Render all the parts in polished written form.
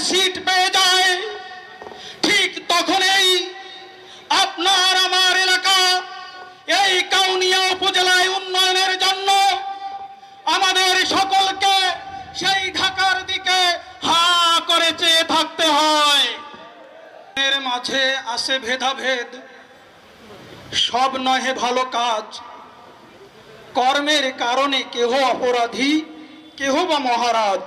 Seat পেয়ে যায়, ঠিক তখনই আপনার আমার এলাকা এই কাউনিয়া উপজেলায় উন্নয়নের জন্য আমাদের সকলকে সেই ঢাকার দিকে হা করে চেয়ে থাকতে হয়। এর মাঝে আসে ভেদাভেদ, সব নহে ভালো কাজ, কর্মের কারণে কেহ অপরাধী কেহ বা মহারাজ।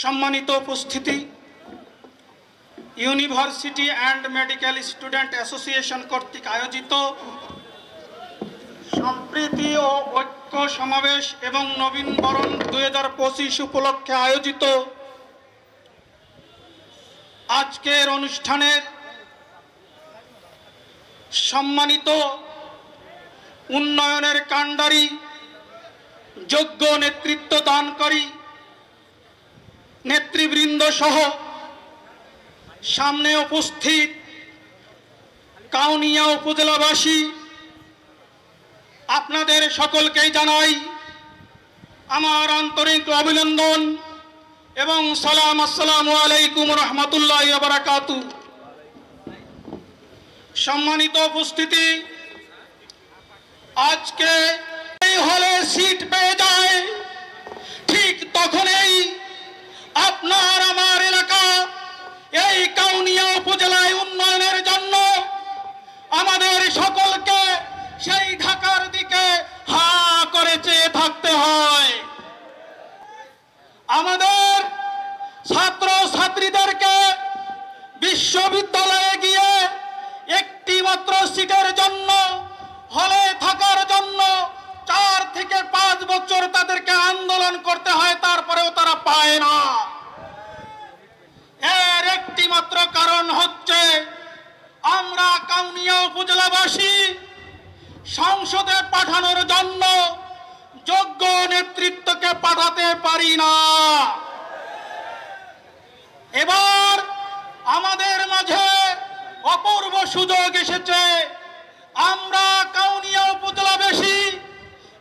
সম্মানিত উপস্থিতি, university and medical student association কর্তৃক আয়োজিত সম্প্রীতি ও ঐক্য সমাবেশ এবং নবীনবরণ 2025 উপলক্ষে আয়োজিত আজকের অনুষ্ঠানের সম্মানিত উন্নয়নের কাণ্ডারী, যোগ্য নেতৃত্ব দানকারী নেতৃবৃন্দ সহ সামনে উপস্থিত কাউনিয়া উপজেলাবাসী, আপনাদের সকলকেই জানাই আমার আন্তরিক অভিনন্দন এবং সালাম। আসসালামু আলাইকুম রহমতুল্লাহি ওয়া বারাকাতুহু। সম্মানিত উপস্থিতি, আজকে এই হলে সিট পেয়ে যায়, ঠিক তখনই আপনার আমার এলাকা এই কাউনিয়া উপজেলায় উন্নয়নের জন্য আমাদের সকলকে সেই ঢাকার দিকে হা করে চেয়ে থাকতে হয়। আমাদের ছাত্র ছাত্রীদেরকে বিশ্ববিদ্যালয়ে গিয়ে একটি মাত্র সিটের জন্য, হলে থাকার জন্য 4 থেকে 5 বছর তাদেরকে আন্দোলন করতে হয়, তারপরেও তারা পায় না। এর একটি মাত্র কারণ হচ্ছে আমরা কাউনিয়া উপজেলাবাসী সংসদে পাঠানোর জন্য যোগ্য নেতৃত্বকে পাঠাতে পারি না। এবার আমাদের মাঝে অপূর্ব সুযোগ এসেছে। আমরা কাউনিয়া উপজেলাবাসী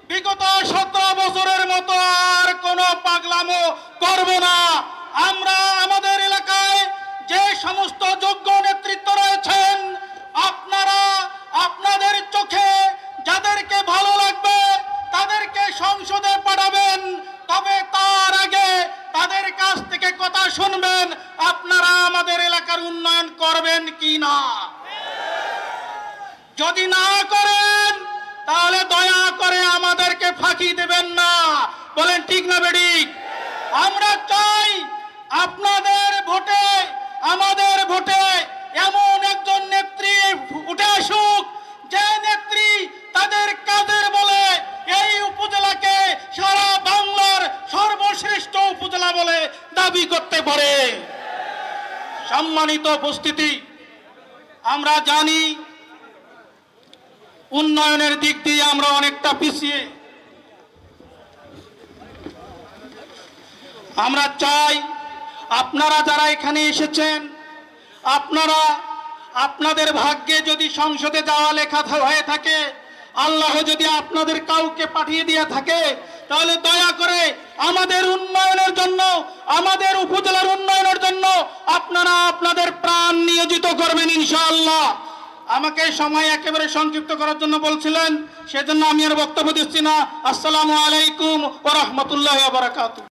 বিগত 17 বছরের মতো আর কোনো পাগলামো করব না। আমরা আমাদের এলাকায় যে সমস্ত যোগ্য নেতৃত্ব রয়েছেন, আপনারা আপনাদের চোখে যাদেরকে ভালো লাগবে তাদেরকে সংসদে পাঠাবেন, তবে তার আগে তাদের কাছ থেকে কথা শুনবেন আপনারা আমাদের এলাকার উন্নয়ন করবেন কি না। যদি না করেন তাহলে দয়া করে আমাদেরকে ফাঁকি দেবেন না। বলেন ঠিক না বেঠিক? আমরা চাই আপনাদের ভোটে, আমাদের ভোটে এমন একজন নেত্রী উঠে আসুক, যে নেত্রী তাদের কাজের বলে এই উপজেলাকে সারা বাংলার সর্বশ্রেষ্ঠ উপজেলা বলে দাবি করতে পারে। সম্মানিত উপস্থিতি, আমরা জানি উন্নয়নের দিক দিয়ে আমরা অনেকটা পিছিয়ে। আমরা চাই আপনারা যারা এখানে এসেছেন, আপনারা আপনাদের ভাগ্যে যদি সংসদে যাওয়া লেখা হয়ে থাকে, আল্লাহ যদি আপনাদের কাউকে পাঠিয়ে দিয়ে থাকে, তাহলে দয়া করে আমাদের উন্নয়নের জন্য, আমাদের উপজেলার উন্নয়নের জন্য আপনারা আপনাদের প্রাণ নিয়োজিত করবেন ইনশাআল্লাহ। আমাকে সময় একেবারে সংক্ষিপ্ত করার জন্য বলছিলেন, সেজন্য আমি আর বক্তব্য দিচ্ছি না। আসসালামু আলাইকুম ওয়া রাহমাতুল্লাহি ওয়া বারাকাতুহু।